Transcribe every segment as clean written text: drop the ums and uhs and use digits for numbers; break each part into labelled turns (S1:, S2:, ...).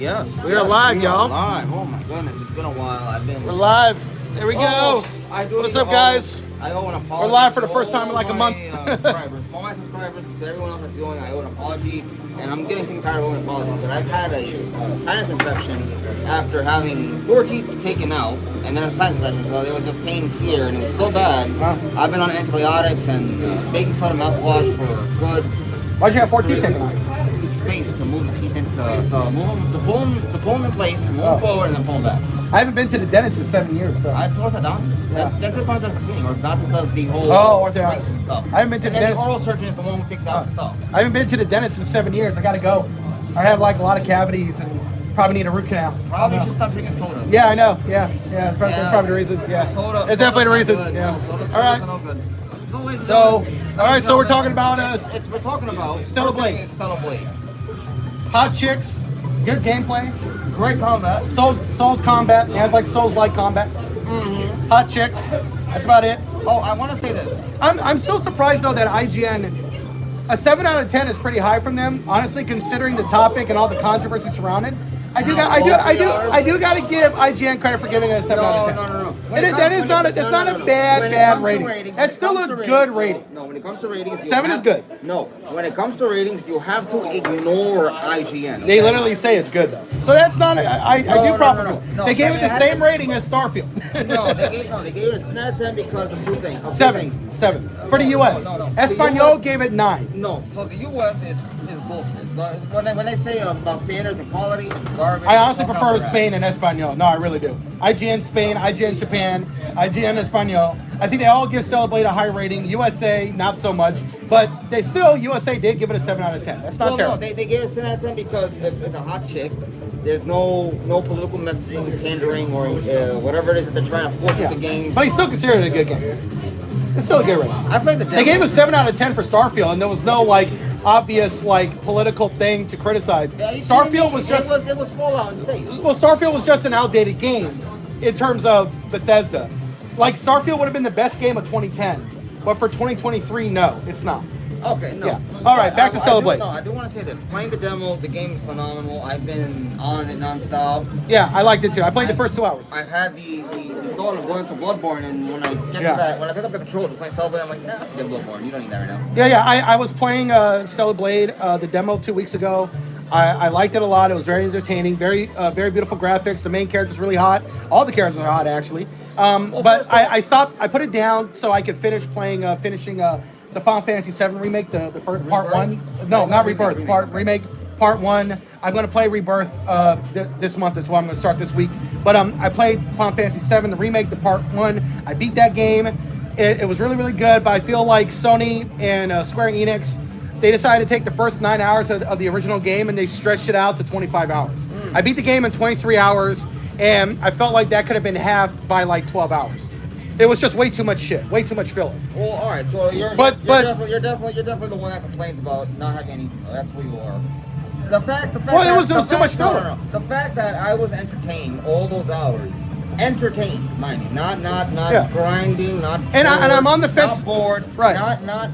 S1: Yes.
S2: We are live,
S1: we
S2: y'all.
S1: are live. Oh my goodness, it's been a while.
S2: We're live. There we go.
S1: I do
S2: What's
S1: need
S2: up,
S1: to
S2: guys?
S1: I owe an apology.
S2: We're live for the
S1: to
S2: first time in
S1: all
S2: like a
S1: my,
S2: month.
S1: subscribers, all my subscribers, to everyone else that's doing, I owe an apology, and I'm getting sick and tired of owing an apology. But I've had a sinus infection after having 4 teeth taken out, and then a sinus infection. So there was just pain here, and it was so bad.
S2: Wow.
S1: I've been on antibiotics and baking soda mouthwash for good
S2: Why'd you have 14 taken out?
S1: space to move the teeth into, so move them, to pull them in place, move them forward, and then pull them back.
S2: I haven't been to the dentist in 7 years, so.
S1: I told the dentist.
S2: Yeah.
S1: The dentist not does the cleaning, or the dentist does the whole
S2: orthodontic.
S1: braces and stuff.
S2: I haven't been to
S1: and
S2: the
S1: then
S2: dentist.
S1: the oral surgeon is the one who takes out the stuff.
S2: I haven't been to the dentist in 7 years. I gotta go. I have like a lot of cavities and probably need a root canal.
S1: Probably should stop drinking soda.
S2: Yeah, I know. Yeah. That's probably the reason. Yeah.
S1: Soda.
S2: It's definitely the reason.
S1: Good.
S2: Yeah.
S1: No, soda's
S2: All right.
S1: no good.
S2: So, all right. So we're talking about
S1: We're talking about
S2: Stellar Blade.
S1: Stellar Blade.
S2: hot chicks, good gameplay,
S1: Great combat.
S2: Souls combat. Yeah, it's like Souls-like combat.
S1: Mm-hmm.
S2: Hot chicks. That's about it.
S1: Oh, I want to say this.
S2: I'm still surprised though that IGN, a 7 out of 10 is pretty high from them. Honestly, considering the topic and all the controversy surrounding, I do got to give IGN credit for giving it a 7 out of 10.
S1: No.
S2: That's not a bad rating. That's still a good rating.
S1: No, when it comes to ratings,
S2: 7 is good.
S1: No, when it comes to ratings, you have to ignore IGN.
S2: They literally say it's good though. So that's not. I do proper.
S1: No.
S2: They gave it the same rating as Starfield.
S1: They gave it a 10 because of two things. of two
S2: 7.
S1: things.
S2: 7 for the US.
S1: No.
S2: Espanol
S1: The US
S2: gave it 9.
S1: No, so the US is bullshit. When they say about standards and quality, it's garbage.
S2: I honestly
S1: Fuck
S2: prefer
S1: off their
S2: Spain and Espanol. No, I really do. IGN Spain, IGN Japan, IGN Espanol. I think they all give Celeblade a high rating. USA, not so much. But USA did give it a 7 out of 10. That's not terrible.
S1: No, they gave it a 7 out of 10 because it's a hot chick. There's no political messaging, pandering, or whatever it is that they're trying to force into games.
S2: But he still considered it a good game. It's still a good rating.
S1: I played the demo.
S2: They gave a 7 out of 10 for Starfield, and there was no obvious political thing to criticize. Starfield was just
S1: it was Fallout in space.
S2: well, Starfield was just an outdated game in terms of Bethesda. Starfield would have been the best game of 2010, but for 2023, no, it's not.
S1: Okay, no.
S2: Yeah. All right, back to Celeblade.
S1: I do want to say this. Playing the demo, the game is phenomenal. I've been on it nonstop.
S2: Yeah, I liked it too. I played the first 2 hours.
S1: I've had the goal of going to Bloodborne, and when I get to that, when I pick up the controller to play Celeblade, I'm like, nah, forget Bloodborne. You don't need that right now.
S2: Yeah. I was playing Celeblade, the demo 2 weeks ago. I liked it a lot. It was very entertaining, very beautiful graphics. The main character's really hot. All the characters are hot, actually. But I stopped. I put it down so I could finishing the Final Fantasy VII remake, the first part 1. No, not Rebirth. Remake part 1. I'm going to play Rebirth this month as well. I'm going to start this week. But I played Final Fantasy VII, the remake, the part 1. I beat that game. It was really, really good. But I feel like Sony and Square Enix, they decided to take the first 9 hours of the original game and they stretched it out to 25 hours. I beat the game in 23 hours, and I felt like that could have been halved by 12 hours. It was just way too much shit, way too much filler.
S1: Well, all right. So you're definitely the one that complains about not having any. That's who you are. The fact
S2: it was too much filler.
S1: No. The fact that I was entertained all those hours, mind you, not grinding, not
S2: and I'm on the fence.
S1: Not bored,
S2: right?
S1: Not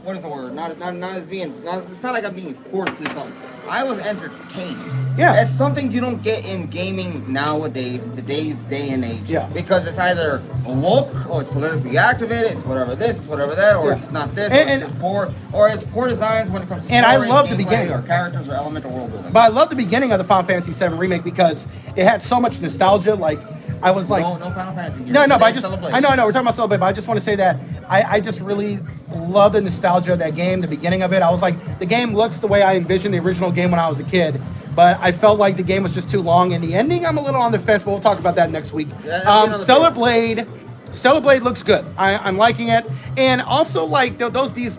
S1: what is the word? Not as being. It's not like I'm being forced to do something. I was entertained.
S2: Yeah.
S1: That's something you don't get in gaming nowadays, today's day and age.
S2: Yeah.
S1: Because it's either woke, or it's politically activated, it's whatever this, it's whatever that, or it's not this, or it's just poor, or it's poor designs when it comes to story,
S2: and I love the
S1: gameplay,
S2: beginning,
S1: or characters, or element, or world building.
S2: But I love the beginning of the Final Fantasy VII remake because it had so much nostalgia. I was like,
S1: no Final Fantasy.
S2: No, but I know, we're talking about Celebrate, but I just want to say that I just really love the nostalgia of that game, the beginning of it. I was like, the game looks the way I envisioned the original game when I was a kid, but I felt like the game was just too long, and the ending, I'm a little on the fence, but we'll talk about that next week. Stellar Blade looks good. I'm liking it, and also these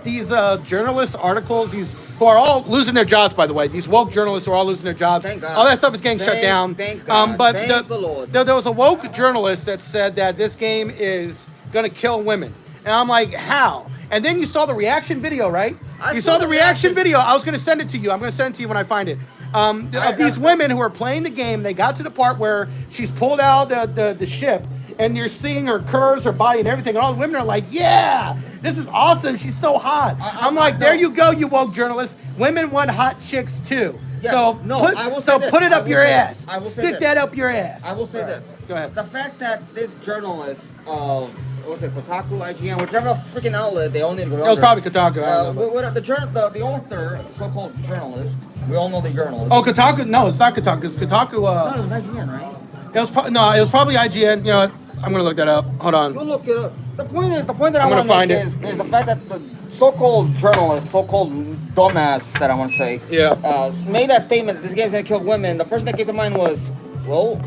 S2: journalist articles, these who are all losing their jobs, by the way. These woke journalists are all losing their jobs.
S1: Thank God.
S2: All that stuff is getting shut down.
S1: Thank God.
S2: But
S1: Thank the Lord.
S2: There was a woke journalist that said that this game is going to kill women. And I'm like, how? And then you saw the reaction video, right? You saw the reaction video. I was going to send it to you. I'm going to send it to you when I find it. Of these women who are playing the game, they got to the part where she's pulled out the ship, and you're seeing her curves, her body, and everything. And all the women are like, yeah, this is awesome. She's so hot. I'm like, there you go, you woke journalists. Women want hot chicks too.
S1: Yes.
S2: So
S1: No,
S2: put,
S1: I will say
S2: so
S1: this.
S2: put it
S1: I
S2: up
S1: will
S2: your
S1: say
S2: ass.
S1: this. I will say
S2: Stick
S1: this.
S2: that up your ass.
S1: I will say this.
S2: Go ahead.
S1: The fact that this journalist of what's it, Kotaku, IGN, whichever freaking outlet, they all need to go.
S2: It was probably Kotaku. I don't know.
S1: The author, so-called journalist. We all know the journalist.
S2: Oh, Kotaku? No, it's not Kotaku. It's Kotaku.
S1: No, it was IGN, right?
S2: It was it was probably IGN. You know what? I'm gonna look that up. Hold on.
S1: Go look it up. The point that I
S2: I'm
S1: want
S2: gonna
S1: to make
S2: find
S1: is the fact that the so-called journalist, so-called dumbass that I want to say,
S2: Yeah.
S1: made that statement that this game's gonna kill women. The first thing that came to mind was, well,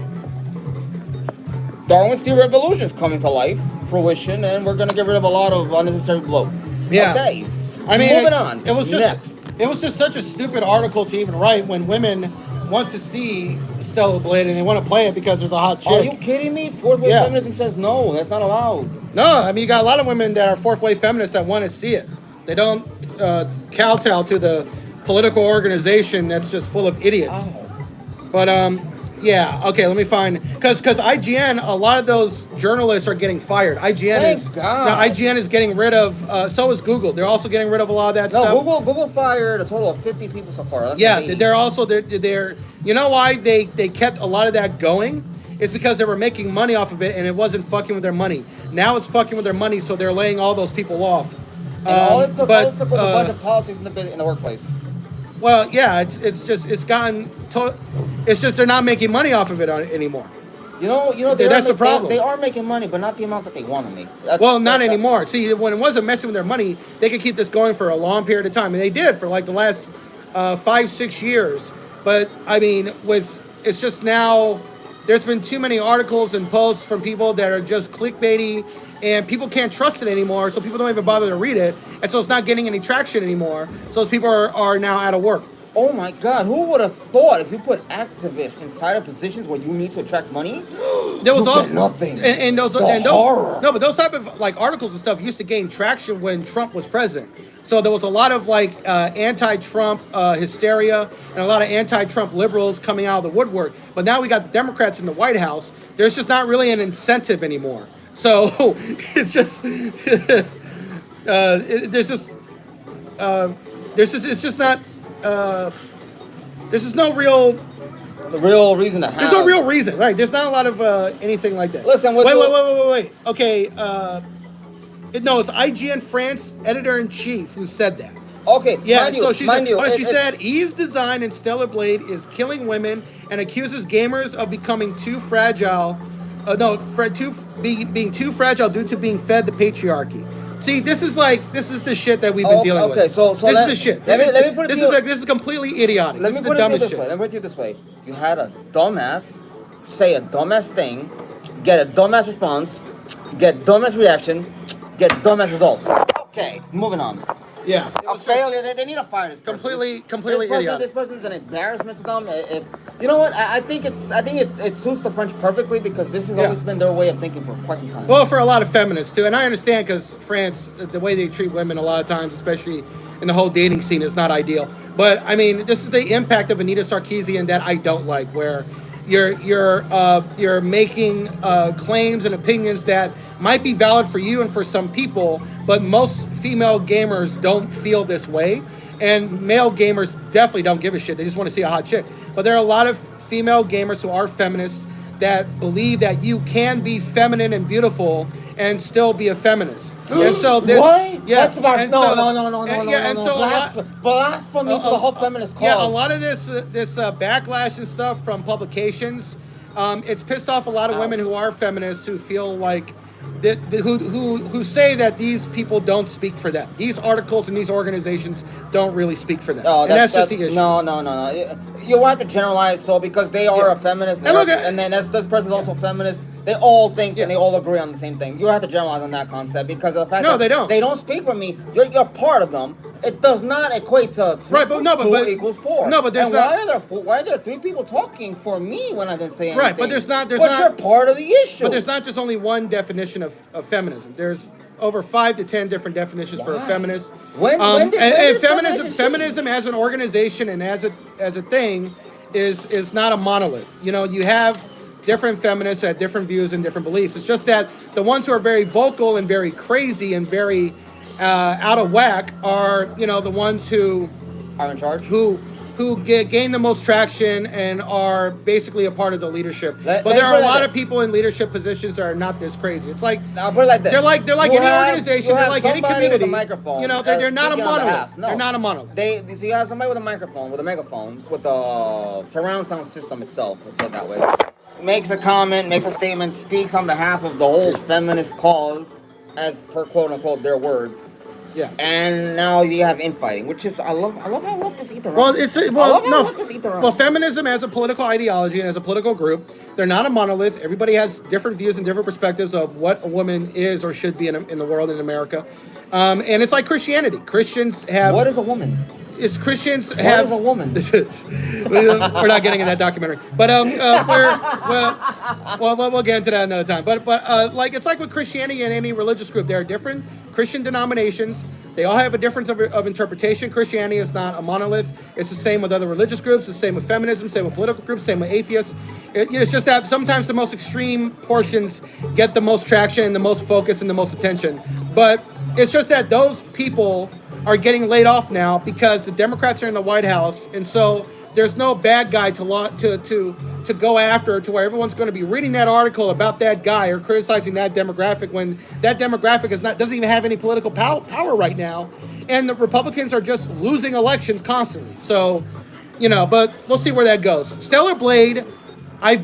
S1: Darwin's theory of evolution is coming to life, fruition, and we're gonna get rid of a lot of unnecessary bloat.
S2: Yeah.
S1: Okay.
S2: I mean,
S1: moving on.
S2: It was just
S1: next.
S2: it was just such a stupid article to even write when women want to see Stellar Blade and they want to play it because there's a hot chick.
S1: Are you kidding me? Fourth wave
S2: Yeah.
S1: feminism says no. That's not allowed.
S2: No, I mean you got a lot of women that are fourth wave feminists that want to see it. They don't kowtow to the political organization that's just full of idiots.
S1: Oh.
S2: But yeah, okay, let me find because IGN, a lot of those journalists are getting fired. IGN
S1: Thank
S2: is
S1: God.
S2: now IGN is getting rid of. So is Google. They're also getting rid of a lot of that
S1: No,
S2: stuff.
S1: Google fired a total of 50 people so far. That's
S2: Yeah,
S1: insane.
S2: they're also they're you know why they kept a lot of that going? It's because they were making money off of it and it wasn't fucking with their money. Now it's fucking with their money, so they're laying all those people off.
S1: And all it took was a bunch
S2: uh,
S1: of politics in the workplace.
S2: well, yeah, it's just it's just they're not making money off of it anymore.
S1: You know,
S2: That's the problem.
S1: They are making money, but not the amount that they want to make.
S2: Well, not anymore. See, when it wasn't messing with their money, they could keep this going for a long period of time, and they did for like the last 5-6 years. But I mean, it's just now there's been too many articles and posts from people that are just clickbaity, and people can't trust it anymore, so people don't even bother to read it, and so it's not getting any traction anymore. So those people are now out of work.
S1: Oh my God, who would have thought if you put activists inside of positions where you need to attract money?
S2: There was
S1: You
S2: all
S1: get nothing.
S2: and those
S1: The
S2: and those
S1: horror.
S2: no, but those type of like articles and stuff used to gain traction when Trump was president. So there was a lot of like anti-Trump hysteria and a lot of anti-Trump liberals coming out of the woodwork. But now we got the Democrats in the White House. There's just not really an incentive anymore. So it's just there's just no real.
S1: The real reason to have.
S2: There's no real reason, right? There's not a lot of anything like that.
S1: Listen,
S2: wait. Okay, no, it's IGN France editor-in-chief who said that.
S1: Okay,
S2: Yeah,
S1: mind you,
S2: so she
S1: mind
S2: said,
S1: you,
S2: she said Eve's design in Stellar Blade is killing women and accuses gamers of becoming too fragile. Being too fragile due to being fed the patriarchy. See, this is the shit that we've been dealing with.
S1: Okay, so
S2: this is the shit.
S1: Let me put it
S2: This
S1: to
S2: is
S1: you.
S2: this is completely idiotic.
S1: Let
S2: This
S1: me
S2: is the
S1: put it to you
S2: dumbest
S1: this
S2: shit.
S1: way. Let me put it to you this way. You had a dumbass say a dumbass thing, get a dumbass response, get dumbass reaction, get dumbass results. Okay, moving on.
S2: Yeah.
S1: A failure. They need to fire this person.
S2: Completely idiotic.
S1: This person's an embarrassment to them. If you know what, I think it suits the French perfectly because this has always been their way of thinking for quite some time.
S2: Well, for a lot of feminists too, and I understand because France, the way they treat women a lot of times, especially in the whole dating scene, is not ideal. But I mean, this is the impact of Anita Sarkeesian that I don't like, where you're making claims and opinions that might be valid for you and for some people, but most female gamers don't feel this way, and male gamers definitely don't give a shit. They just want to see a hot chick. But there are a lot of female gamers who are feminists that believe that you can be feminine and beautiful and still be a feminist. And so this,
S1: What?
S2: yeah,
S1: That's about
S2: and
S1: no.
S2: and so a lot-
S1: Blasphemy to the whole feminist cause.
S2: yeah, a lot of this backlash and stuff from publications, it's pissed off a lot of women who are feminists who feel like who say that these people don't speak for them. These articles and these organizations don't really speak for them.
S1: Oh,
S2: and that's just the issue.
S1: No. You want to generalize, so because they are a feminist, and then this person's also a feminist, they all think and they all agree on the same thing. You have to generalize on that concept because of the fact that they don't speak for me. You're part of them. It does not equate to 2 equals 4.
S2: No, but there's
S1: why are there 3 people talking for me when I didn't say anything?
S2: Right, but there's not.
S1: You're part of the issue.
S2: But there's not just only one definition of feminism. There's over 5 to 10 different definitions for a feminist.
S1: When did
S2: feminism as an organization and as a thing is not a monolith. You know, you have different feminists who have different views and different beliefs. It's just that the ones who are very vocal and very crazy and very out of whack are, the ones who
S1: are in charge.
S2: Who who gain the most traction and are basically a part of the leadership. But
S1: Let
S2: there
S1: me
S2: are
S1: put
S2: a
S1: it
S2: lot
S1: like
S2: of
S1: this.
S2: people in leadership positions that are not this crazy. It's like
S1: Now put it like this.
S2: they're like
S1: You
S2: any
S1: have-
S2: organization.
S1: you
S2: They're
S1: have
S2: like any
S1: somebody
S2: community.
S1: with a microphone,
S2: You know, they're not a
S1: speaking on
S2: monolith.
S1: behalf. No.
S2: They're not a monolith.
S1: So you have somebody with a microphone, with a megaphone, with the surround sound system itself. Let's say it that way. Makes a comment, makes a statement, speaks on behalf of the whole feminist cause, as per quote unquote their words.
S2: Yeah.
S1: And now you have infighting, which is I love how leftists eat their own.
S2: Well,
S1: Well,
S2: feminism as a political ideology and as a political group, they're not a monolith. Everybody has different views and different perspectives of what a woman is or should be in the world in America. And it's like Christianity. Christians have
S1: what is a woman?
S2: is Christians
S1: What
S2: have
S1: is a woman?
S2: we're not getting in that documentary, but we'll get into that another time. But like it's like with Christianity and any religious group, there are different Christian denominations. They all have a difference of interpretation. Christianity is not a monolith. It's the same with other religious groups. It's the same with feminism. Same with political groups. Same with atheists. It's just that sometimes the most extreme portions get the most traction, the most focus, and the most attention. But it's just that those people are getting laid off now because the Democrats are in the White House, and so there's no bad guy to go after to where everyone's going to be reading that article about that guy or criticizing that demographic when that demographic doesn't even have any political power right now, and the Republicans are just losing elections constantly. So, but we'll see where that goes. Stellar Blade, I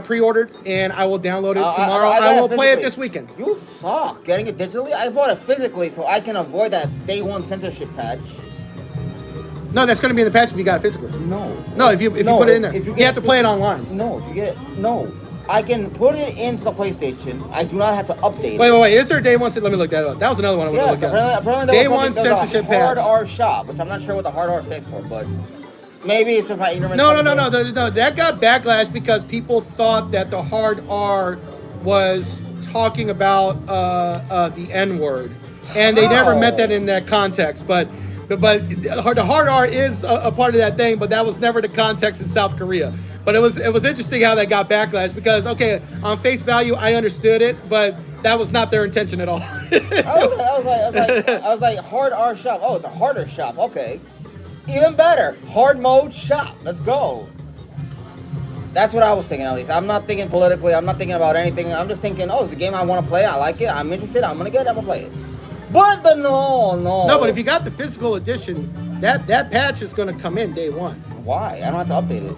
S2: pre-ordered, and I will download it tomorrow. I will play it this weekend.
S1: You suck getting it digitally. I bought it physically so I can avoid that day one censorship patch.
S2: No, that's going to be in the patch if you got it physically. No, if you put it in there, you have to play it online.
S1: No, if you get no. I can put it into the PlayStation. I do not have to update it.
S2: Wait. Is there a day one? Let me look that up. That was another one I would
S1: Yes,
S2: look at.
S1: apparently
S2: Day
S1: there was
S2: one
S1: something- there was
S2: censorship
S1: a hard
S2: patch.
S1: R shop, which I'm not sure what the hard R stands for, but maybe it's just my ignorance.
S2: No. That got backlash because people thought that the hard R was talking about the N word, and they never meant that in that context. But the hard R is a part of that thing, but that was never the context in South Korea. But it was interesting how that got backlash because on face value I understood it, but that was not their intention at all.
S1: I was like hard R shop. Oh, it's a harder shop. Okay, even better. Hard mode shop. Let's go. That's what I was thinking, at least. I'm not thinking politically. I'm not thinking about anything. I'm just thinking, it's a game I want to play. I like it. I'm interested. I'm gonna get it. I'm gonna play it. But no.
S2: No, but if you got the physical edition, that patch is going to come in day one.
S1: Why? I don't have to update it.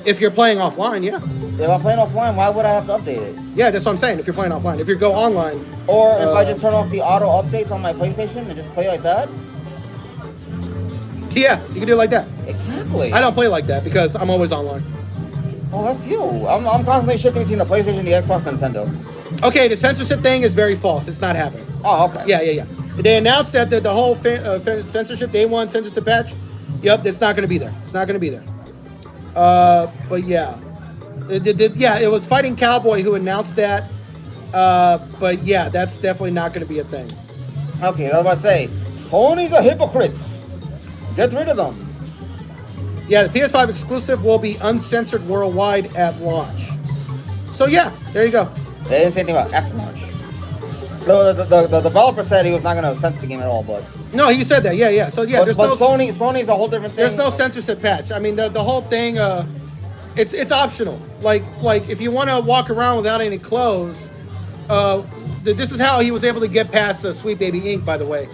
S2: If you're playing offline, yeah.
S1: If I'm playing offline, why would I have to update it?
S2: Yeah, that's what I'm saying. If you're playing offline, if you go online,
S1: or if I just turn off the auto updates on my PlayStation and just play like that.
S2: Yeah, you can do it like that.
S1: Exactly.
S2: I don't play like that because I'm always online.
S1: Oh, that's you. I'm constantly shifting between the PlayStation, the Xbox, and Nintendo.
S2: Okay, the censorship thing is very false. It's not happening.
S1: Oh, okay.
S2: Yeah. They announced that the whole censorship, day one censorship patch, yep, it's not going to be there. It's not going to be there. But yeah. It was Fighting Cowboy who announced that. But yeah, that's definitely not going to be a thing.
S1: Okay, I was about to say, Sony's a hypocrite. Get rid of them.
S2: Yeah, the PS5 exclusive will be uncensored worldwide at launch. So yeah, there you go.
S1: They didn't say anything about after launch. The developer said he was not going to censor the game at all, but...
S2: No, he said that, yeah. So yeah,
S1: but Sony's a whole different thing.
S2: There's no censorship patch. I mean, the whole thing, it's optional. Like if you want to walk around without any clothes, this is how he was able to get past Sweet Baby Inc., by the way,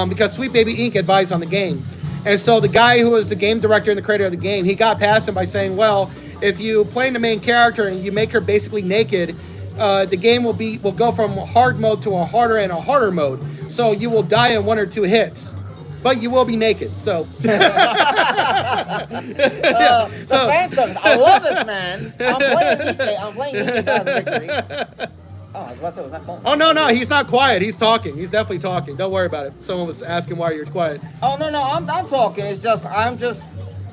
S2: because Sweet Baby Inc. advised on the game. And so the guy who was the game director and the creator of the game, he got past him by saying, well, if you play the main character and you make her basically naked, the game will go from hard mode to a harder and a harder mode. So you will die in 1 or 2 hits, but you will be naked. So,
S1: the fan service. I love this, man. I'm playing Nikkei God's Victory. Oh, I was about to say, was that phone?
S2: Oh, no, he's not quiet. He's talking. He's definitely talking. Don't worry about it. Someone was asking why you're quiet.
S1: Oh, no, I'm talking. It's just, I'm just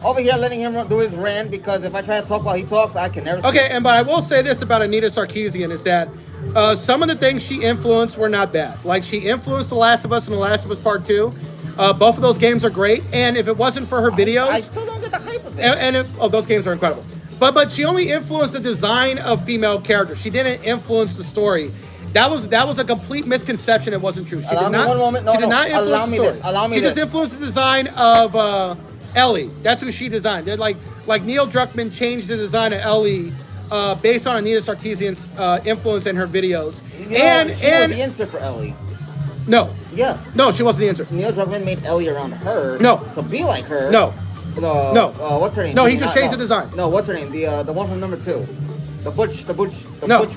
S1: over here letting him do his rant because if I try to talk while he talks, I can never speak.
S2: Okay, but I will say this about Anita Sarkeesian is that some of the things she influenced were not bad. Like, she influenced The Last of Us and The Last of Us Part 2. Both of those games are great. And if it wasn't for her videos...
S1: I still don't get the hype of it.
S2: Those games are incredible. But she only influenced the design of female characters. She didn't influence the story. That was a complete misconception. It wasn't true. She did not.
S1: One moment.
S2: She did not influence the story.
S1: Allow me
S2: she
S1: this.
S2: just influenced the design of Ellie. That's who she designed. They're like Neil Druckmann changed the design of Ellie based on Anita Sarkeesian's influence in her videos.
S1: You know, she was the insert for Ellie.
S2: No.
S1: Yes.
S2: No, she wasn't the answer.
S1: Neil Druckmann made Ellie around her.
S2: No.
S1: To be like her.
S2: No.
S1: No. What's her name?
S2: No, he just changed the design.
S1: No, what's her name? The one from number 2. The Butch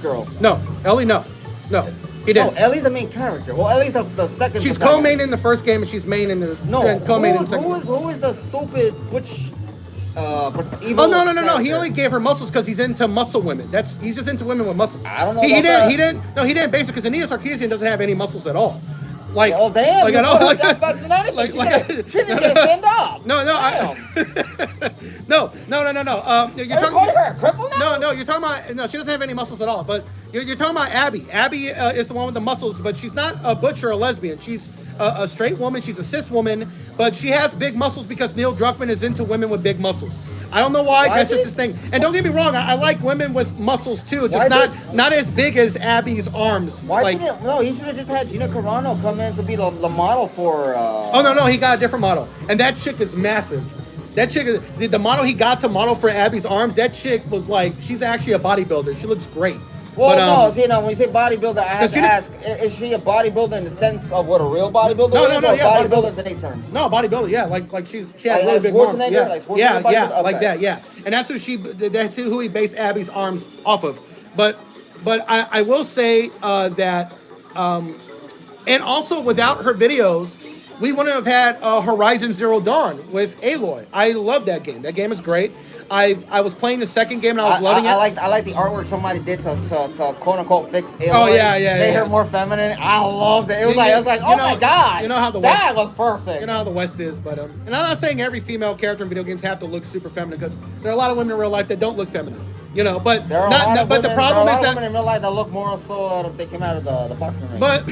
S1: girl.
S2: No. Ellie, no. No. He didn't.
S1: No, Ellie's the main character. Well, Ellie's the second.
S2: She's co-main in the first game, and she's main in the co-main in the second.
S1: Who is the stupid Butch? Evil
S2: Oh no!
S1: character?
S2: He only gave her muscles because he's into muscle women. He's just into women with muscles.
S1: I don't know.
S2: He
S1: about
S2: didn't.
S1: that.
S2: He didn't base it because Anita Sarkeesian doesn't have any muscles at all. Like,
S1: oh damn!
S2: Like
S1: You
S2: at all.
S1: put her that fast in anything. She didn't get stand up.
S2: No. No. You're talking.
S1: Calling her a cripple now?
S2: No. You're talking about. No, she doesn't have any muscles at all. But you're talking about Abby. Abby is the one with the muscles, but she's not a butch or a lesbian. She's a straight woman. She's a cis woman, but she has big muscles because Neil Druckmann is into women with big muscles. I don't know why. That's just his thing. And don't get me wrong, I like women with muscles too, just not as big as Abby's arms.
S1: He should have just had Gina Carano come in to be the model for.
S2: Oh no, he got a different model, and that chick is massive. That chick, the model he got to model for Abby's arms, that chick was like, she's actually a bodybuilder. She looks great.
S1: Well, when you say bodybuilder, I have to ask: is she a bodybuilder in the sense of what a real bodybuilder is, or bodybuilder in today's terms?
S2: No, bodybuilder, yeah, like she had really big arms, yeah, like that, yeah, and that's who he based Abby's arms off of. But I will say that, and also without her videos, we wouldn't have had Horizon Zero Dawn with Aloy. I love that game. That game is great. I was playing the second game and I was loving it.
S1: I like the artwork somebody did to quote unquote fix Aloy.
S2: Oh yeah.
S1: Made her more feminine. I loved it. It was like oh my god.
S2: You know how
S1: that was perfect.
S2: You know how the West is, but and I'm not saying every female character in video games have to look super feminine because there are a lot of women in real life that don't look feminine. You know, but
S1: there are the
S2: problem is that
S1: women in real life that look more so if they came out of the boxing ring.
S2: But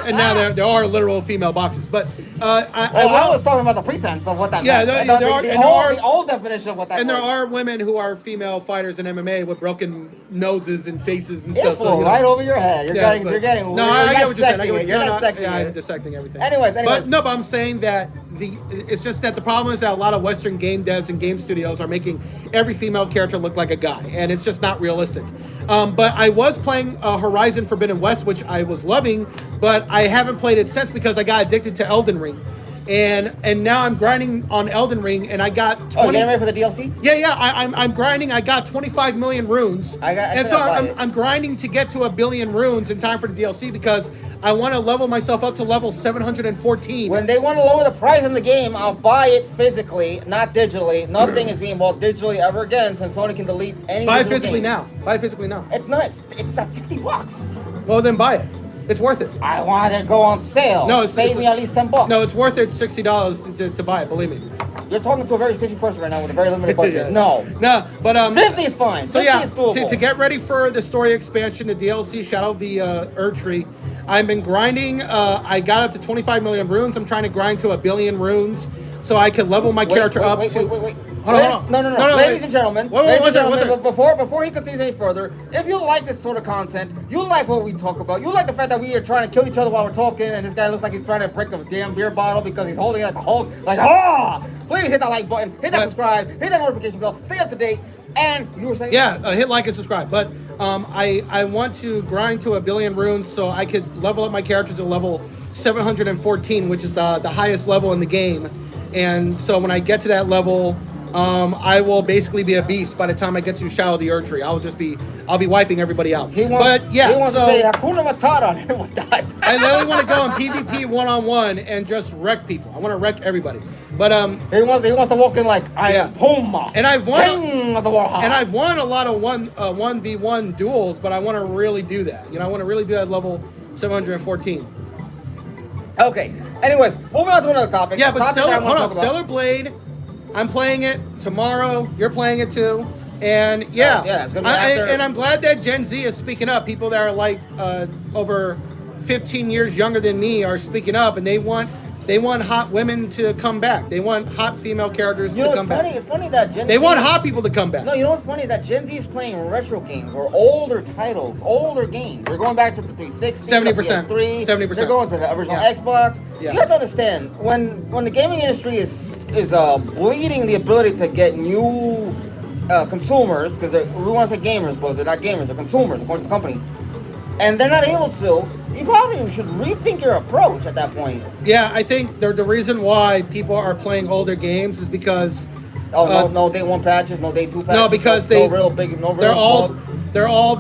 S2: and now there are literal female boxers. But
S1: I was talking about the pretense of what that meant. The old definition of what that.
S2: And there are women who are female fighters in MMA with broken noses and faces and stuff. So,
S1: right over your head. You're getting.
S2: No, I get what you're saying.
S1: You're dissecting.
S2: I'm dissecting everything.
S1: Anyways.
S2: But I'm saying that it's just that the problem is that a lot of Western game devs and game studios are making every female character look like a guy, and it's just not realistic. But I was playing Horizon Forbidden West, which I was loving, but I haven't played it since because I got addicted to Elden Ring. And now I'm grinding on Elden Ring, and I got 20.
S1: Oh, getting ready for the DLC?
S2: Yeah. I'm grinding. I got 25 million runes. I'm grinding to get to 1 billion runes in time for the DLC because I want to level myself up to level 714.
S1: When they want to lower the price in the game, I'll buy it physically, not digitally. Nothing is being bought digitally ever again since Sony can delete any.
S2: Buy it physically now. Buy it physically now.
S1: It's not. It's at $60.
S2: Well, then buy it. It's worth it.
S1: I want it to go on sale. No, save me at least $10.
S2: No, it's worth it. $60 to buy it. Believe me.
S1: You're talking to a very stingy person right now with a very limited budget. No,
S2: but
S1: 50 is fine.
S2: So
S1: 50 is doable.
S2: To get ready for the story expansion, the DLC Shadow of the Erdtree, I've been grinding. I got up to 25 million runes. I'm trying to grind to 1 billion runes so I can level my character up.
S1: Wait.
S2: Hold on.
S1: No. Ladies and gentlemen, before he continues any further, if you like this sort of content, you like what we talk about, you like the fact that we are trying to kill each other while we're talking, and this guy looks like he's trying to break a damn beer bottle because he's holding it like a Hulk, please hit that like button, hit that subscribe, hit that notification bell, stay up to date. And you were saying?
S2: Yeah, hit like and subscribe. But I want to grind to 1 billion runes so I could level up my character to level 714, which is the highest level in the game. And so when I get to that level, I will basically be a beast by the time I get to Shadow of the Erdtree. I'll be wiping everybody out.
S1: He wants to say Hakuna Matata and everyone dies.
S2: I literally want to go in PvP one-on-one and just wreck people. I want to wreck everybody. But
S1: he wants to walk in like I am Puma.
S2: And I've won
S1: King of the Warhawks.
S2: And I've won a lot of 1v1 duels, but I want to really do that. I want to really do that at level 714.
S1: Okay. Anyways, moving on to another topic.
S2: Yeah, but Stellar Blade. I'm playing it tomorrow. You're playing it too, and
S1: it's gonna be after.
S2: And I'm glad that Gen Z is speaking up. People that are like over 15 years younger than me are speaking up, and they want hot women to come back. They want hot female characters to come back.
S1: It's funny that Gen Z...
S2: They want hot people to come back.
S1: No, you know what's funny is that Gen Z is playing retro games or older titles, older games. They're going back to the 360,
S2: 70%.
S1: the PS3.
S2: 70%.
S1: They're going to the original Xbox.
S2: Yeah.
S1: You have to understand, when the gaming industry is is bleeding the ability to get new consumers, because we want to say gamers, but they're not gamers, they're consumers according to the company, and they're not able to. You probably should rethink your approach at that point.
S2: Yeah, I think the reason why people are playing older games is because
S1: No day one patches, no day two patches.
S2: no, because
S1: no real big, no real bugs.
S2: they're all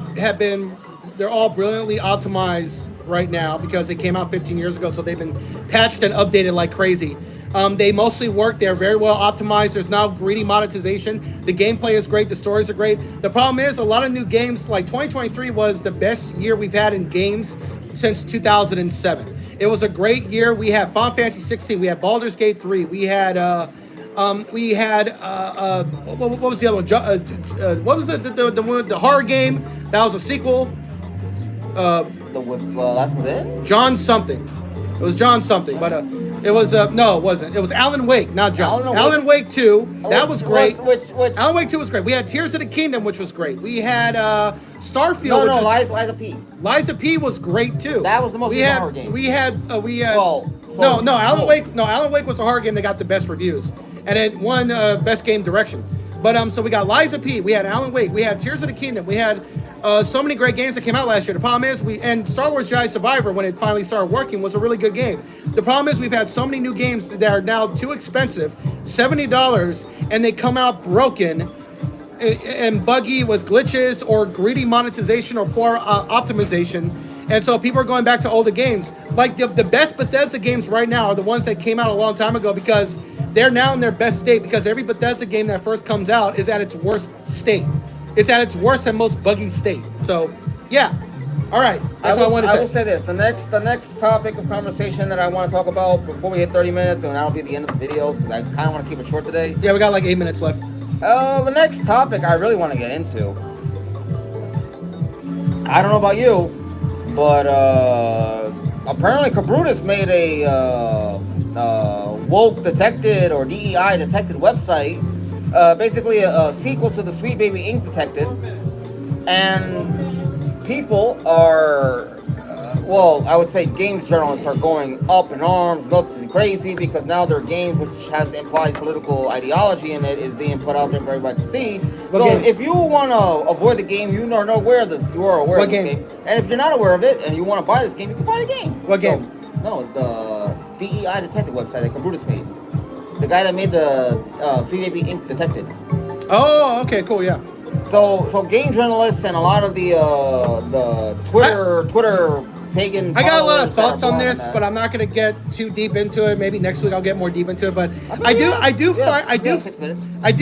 S2: brilliantly optimized right now because they came out 15 years ago, so they've been patched and updated like crazy. They mostly work. They're very well optimized. There's now greedy monetization. The gameplay is great. The stories are great. The problem is a lot of new games, like 2023 was the best year we've had in games since 2007. It was a great year. We had Final Fantasy 16. We had Baldur's Gate 3. We had what was the other one? What was the one with the horror game? That was a sequel.
S1: Last was it?
S2: John something. It was John something, but it was no, it wasn't. It was Alan Wake, not John. Alan Wake 2. That was great.
S1: Which
S2: Alan Wake 2 was great. We had Tears of the Kingdom, which was great. We had Starfield.
S1: Liza P.
S2: Liza P was great too.
S1: That was the most recent horror game.
S2: We had
S1: Well,
S2: Alan Wake was a horror game that got the best reviews, and it won best game direction. But so we got Liza P. We had Alan Wake. We had Tears of the Kingdom. We had so many great games that came out last year. The problem is and Star Wars Jedi Survivor, when it finally started working, was a really good game. The problem is we've had so many new games that are now too expensive, $70, and they come out broken and buggy with glitches or greedy monetization or poor optimization. And so people are going back to older games. Like the best Bethesda games right now are the ones that came out a long time ago because they're now in their best state, because every Bethesda game that first comes out is at its worst state. It's at its worst and most buggy state. So, yeah. All right. That's what I want to say.
S1: I will say this. The next topic of conversation that I want to talk about before we hit 30 minutes, and that'll be the end of the videos, because I kind of want to keep it short today.
S2: Yeah, we got like 8 minutes left.
S1: The next topic I really want to get into, I don't know about you, but apparently Cabrutus made a woke detected or DEI detected website, basically a sequel to the Sweet Baby Inc. detected, and people are, I would say games journalists are going up in arms, nothing crazy, because now their games, which has implied political ideology in it, is being put out there for everybody to see. So if you want to avoid the game, you are aware of this. You are aware of this game. And if you're not aware of it and you want to buy this game, you can buy the game.
S2: What game?
S1: No, the DEI detective website that Cabrutus made. The guy that made the CDB Inc. detected.
S2: Oh, okay, cool, yeah.
S1: So game journalists and a lot of the Twitter pagan.
S2: I got a lot of thoughts on this, but I'm not going to get too deep into it. Maybe next week I'll get more deep into it. But I do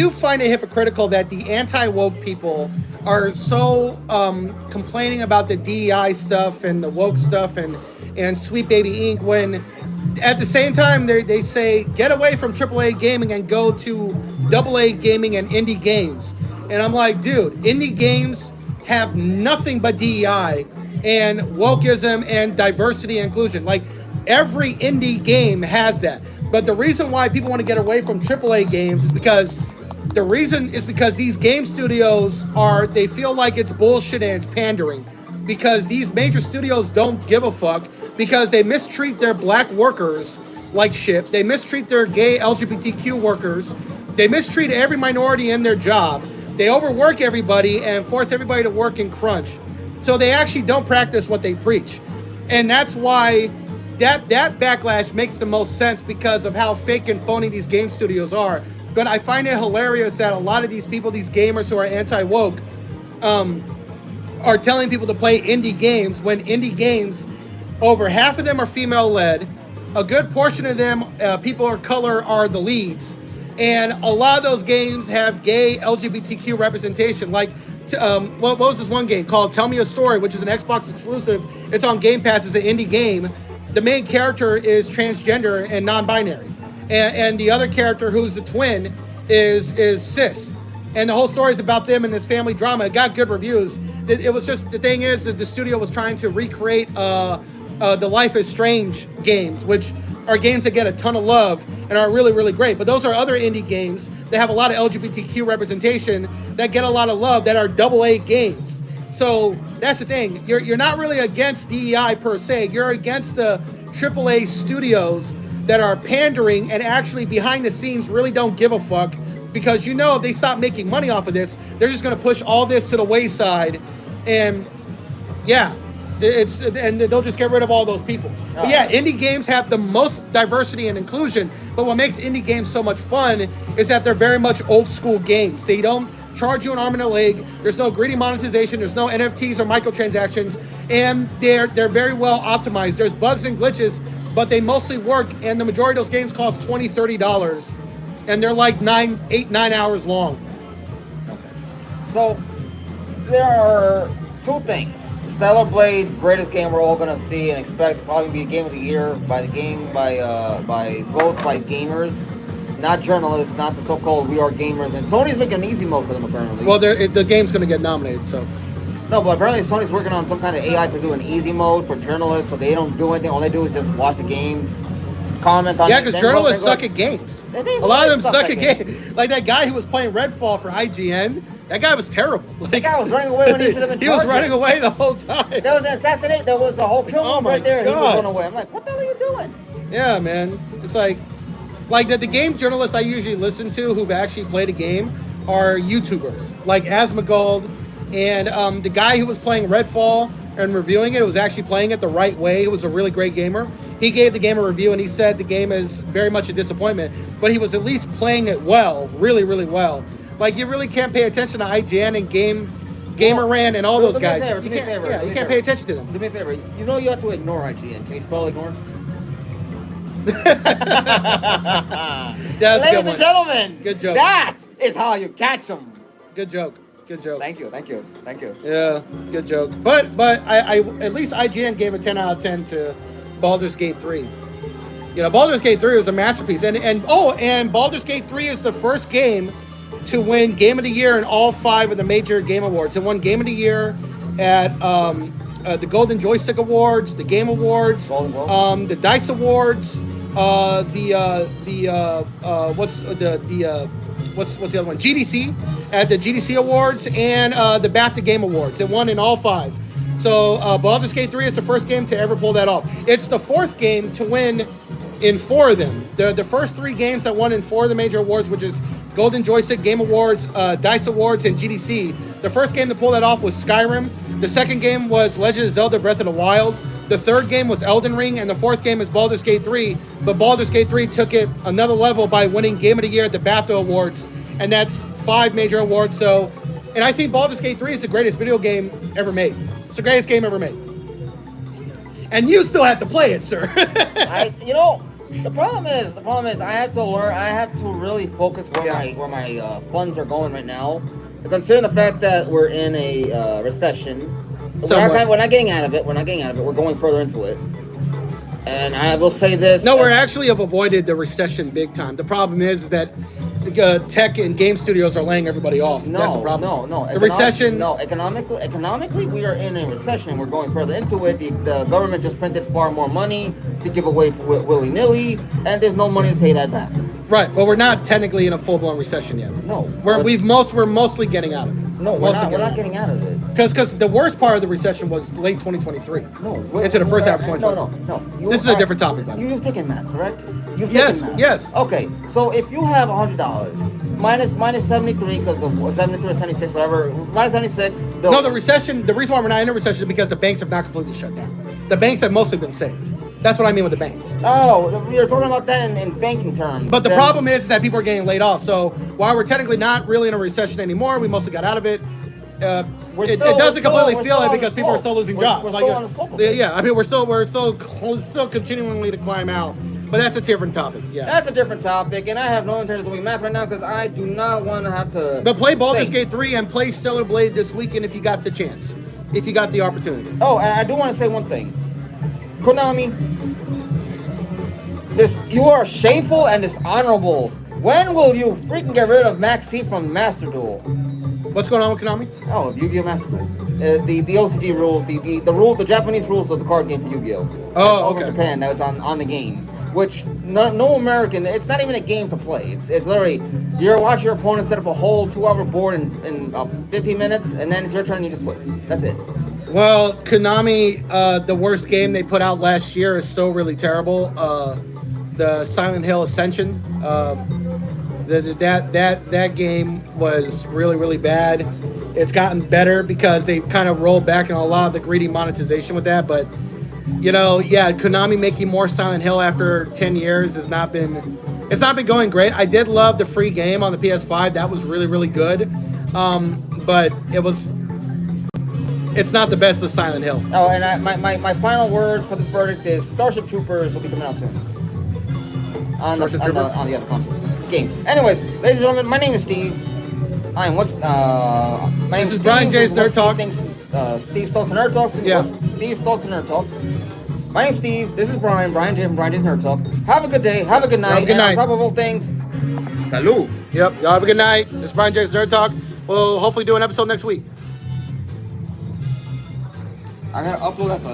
S2: find it hypocritical that the anti-woke people are so complaining about the DEI stuff and the woke stuff and Sweet Baby Inc. when at the same time they say get away from AAA gaming and go to AA gaming and indie games. And I'm like, dude, indie games have nothing but DEI and wokeism and diversity and inclusion. Like every indie game has that. But the reason why people want to get away from AAA games is because these game studios they feel like it's bullshit and it's pandering. Because these major studios don't give a fuck, because they mistreat their black workers like shit. They mistreat their gay LGBTQ workers. They mistreat every minority in their job. They overwork everybody and force everybody to work in crunch. So they actually don't practice what they preach. And that's why that backlash makes the most sense, because of how fake and phony these game studios are. But I find it hilarious that a lot of these people, these gamers who are anti-woke, are telling people to play indie games, when indie games, over half of them are female-led. A good portion of them, people of color, are the leads. And a lot of those games have gay LGBTQ representation. Like, what was this one game called Tell Me a Story, which is an Xbox exclusive. It's on Game Pass. It's an indie game. The main character is transgender and non-binary. And the other character, who's a twin, is cis. And the whole story is about them and this family drama. It got good reviews. It was just, the thing is that the studio was trying to recreate the Life is Strange games, which are games that get a ton of love and are really, really great. But those are other indie games that have a lot of LGBTQ representation that get a lot of love, that are AA games. So that's the thing. You're not really against DEI per se. You're against the AAA studios that are pandering and actually behind the scenes really don't give a fuck, because you know if they stop making money off of this, they're just going to push all this to the wayside, and yeah, and they'll just get rid of all those people. But yeah, indie games have the most diversity and inclusion. But what makes indie games so much fun is that they're very much old school games. They don't charge you an arm and a leg. There's no greedy monetization. There's no NFTs or microtransactions, and they're very well optimized. There's bugs and glitches, but they mostly work. And the majority of those games cost $20, $30, and they're like 9 hours long.
S1: So there are two things. Stellar Blade, greatest game we're all gonna see and expect to probably be a game of the year by votes by gamers, not journalists, not the so-called We Are Gamers. And Sony's making an easy mode for them apparently.
S2: Well, the game's gonna get nominated, so.
S1: No, but apparently Sony's working on some kind of AI to do an easy mode for journalists, so they don't do anything. All they do is just watch the game, comment on it.
S2: Yeah, because journalists suck at games. A lot of them suck at games. Like that guy who was playing Redfall for IGN. That guy was terrible. Like,
S1: that guy was running away when he should have been.
S2: He was running away the whole time.
S1: There was an assassinate. There was a whole kill move right there, and he was running away. I'm like, what the hell are you doing?
S2: Yeah, man. It's like the game journalists I usually listen to who've actually played a game are YouTubers, like Asmongold, and the guy who was playing Redfall and reviewing it was actually playing it the right way. He was a really great gamer. He gave the game a review, and he said the game is very much a disappointment, but he was at least playing it well, really, really well. Like, you really can't pay attention to IGN and Gamerant and all those guys. You can't pay attention to them.
S1: Do me a favor. You know you have to ignore IGN. Can you spell ignore? Ladies and gentlemen,
S2: good joke.
S1: That is how you catch them.
S2: Good joke. Good joke.
S1: Thank you.
S2: Yeah, good joke. But I at least IGN gave a 10 out of 10 to Baldur's Gate 3. You know, Baldur's Gate 3 was a masterpiece, and Baldur's Gate 3 is the first game to win Game of the Year in all 5 of the major game awards. It won Game of the Year at the Golden Joystick Awards, the Game Awards, the Dice Awards, what's the other one? GDC, at the GDC Awards, and the BAFTA Game Awards. It won in all 5. So Baldur's Gate 3 is the first game to ever pull that off. It's the 4th game to win in 4 of them. The first 3 games that won in 4 of the major awards, which is Golden Joystick, Game Awards, Dice Awards, and GDC. The first game to pull that off was Skyrim. The second game was Legend of Zelda Breath of the Wild. The third game was Elden Ring, and the 4th game is Baldur's Gate 3. But Baldur's Gate 3 took it another level by winning Game of the Year at the BAFTA Awards, and that's 5 major awards. So, and I think Baldur's Gate 3 is the greatest video game ever made. It's the greatest game ever made. And you still have to play it, sir.
S1: The problem is I have to learn. I have to really focus where my funds are going right now. Considering the fact that we're in a recession, we're not getting out of it. We're going further into it. And I will say this.
S2: No, we're actually have avoided the recession big time. The problem is that tech and game studios are laying everybody off. That's the problem.
S1: No.
S2: The recession.
S1: No, economically, we are in a recession. We're going further into it. The government just printed far more money to give away willy-nilly, and there's no money to pay that back.
S2: Right, but we're not technically in a full-blown recession yet.
S1: No.
S2: We're mostly getting out of it.
S1: No, we're not getting out of it.
S2: Because the worst part of the recession was late 2023. Into the first half of 2020.
S1: No.
S2: This is a different topic, by the way.
S1: You've taken math, correct?
S2: Yes.
S1: Okay, so if you have $100 minus 73 because of 73 or 76, whatever, minus 76.
S2: No, the recession. The reason why we're not in a recession is because the banks have not completely shut down. The banks have mostly been saved. That's what I mean with the banks.
S1: Oh, we are talking about that in banking terms.
S2: But the problem is that people are getting laid off. So while we're technically not really in a recession anymore, we mostly got out of it. It doesn't completely feel it because people are still losing jobs.
S1: We're still on the slope of it.
S2: Yeah, I mean we're still continuing to climb out. But that's a different topic. Yeah,
S1: that's a different topic, and I have no intention of doing math right now because I do not want to have to.
S2: But play Baldur's Gate 3 and play Stellar Blade this weekend if you got the chance, if you got the opportunity.
S1: Oh, and I do want to say one thing, Konami. You are shameful and dishonorable. When will you freaking get rid of Max C from Master Duel?
S2: What's going on with Konami?
S1: Oh, the Yu-Gi-Oh! Master Duel. The OCG rules, the Japanese rules of the card game for Yu-Gi-Oh!
S2: Oh,
S1: over in Japan, that's on the game. Which no American, it's not even a game to play. It's literally, you watch your opponent set up a whole 2-hour board in 15 minutes, and then it's your turn and you just quit. That's it.
S2: Well, Konami, the worst game they put out last year is still really terrible. the Silent Hill Ascension. That game was really, really bad. It's gotten better because they've kind of rolled back on a lot of the greedy monetization with that. But, Konami making more Silent Hill after 10 years it's not been going great. I did love the free game on the PS5. That was really, really good. But it's not the best of Silent Hill.
S1: Oh, and my final words for this verdict is Starship Troopers will be coming out soon. On the other consoles. Game. Anyways, ladies and gentlemen, my name is Steve. My name is
S2: Brian J's Nerd Talk.
S1: Steve Stoltz Nerd Talk.
S2: Yeah.
S1: Steve Stoltz Nerd Talk. My name's Steve. This is Brian J from Brian J's Nerd Talk. Have a good day. Have a good night.
S2: Have a good night.
S1: And on top of all things, salud.
S2: Yep. Y'all have a good night. This is Brian J's Nerd Talk. We'll hopefully do an episode next week.
S1: I gotta upload that to